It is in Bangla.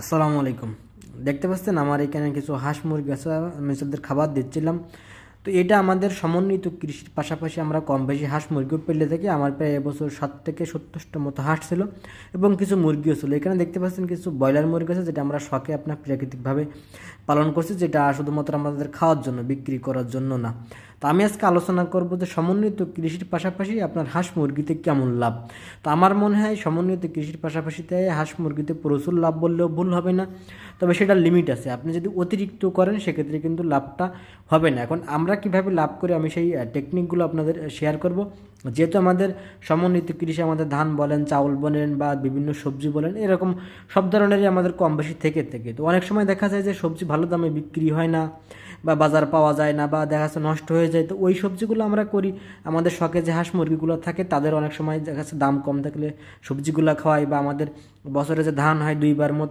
আসসালামু আলাইকুম। দেখতে পাচ্ছেন আমার এখানে কিছু হাঁস মুরগি আছে, আমি তাদের খাবার দিচ্ছিলাম। তো এটা আমাদের সমন্বিত কৃষির পাশাপাশি আমরা কম বেশি হাঁস মুরগিও পেলে থাকি। আমার প্রায় এবছর 7 থেকে 70টা মতো হাঁস ছিল এবং কিছু মুরগিও ছিল। এখানে দেখতে পাচ্ছেন কিছু ব্রয়লার মুরগি আছে, যেটা আমরা শখে আপনার প্রাকৃতিকভাবে পালন করছি, যেটা শুধুমাত্র আমাদের খাওয়ার জন্য, বিক্রি করার জন্য না। তো আমি আজকে আলোচনা করব যে সমন্বিত কৃষির পাশাপাশি আপনার হাঁস মুরগিতে কেমন লাভ। তো আমার মনে হয় সমন্বিত কৃষির পাশাপাশিতে হাঁস মুরগিতে প্রচুর লাভ বললেও ভুল হবে না, তবে সেটার লিমিট আছে। আপনি যদি অতিরিক্ত করেন সেক্ষেত্রে কিন্তু লাভটা হবে না। এখন আমরা কিভাবে লাভ করি আমি সেই টেকনিকগুলো আপনাদের শেয়ার করব। যেহেতু আমাদের সমন্বিত কৃষি, আমাদের ধান বলেন, চাউল বলেন বা বিভিন্ন সবজি বলেন, এরকম সব ধরনেরই আমাদের কম বেশি থেকে তো অনেক সময় দেখা যায় যে সবজি ভালো দামে বিক্রি হয় না বা বাজার পাওয়া যায় না বা দেখা যাচ্ছে নষ্ট হয়ে যায়। তো ওই সবজিগুলো আমরা করি, আমাদের শখে যে হাঁস মুরগিগুলো থাকে তাদের অনেক সময় দেখা যাচ্ছে দাম কম থাকলে সবজিগুলো খাওয়াই, বা আমাদের বছরে যে ধান হয় 2বার মতো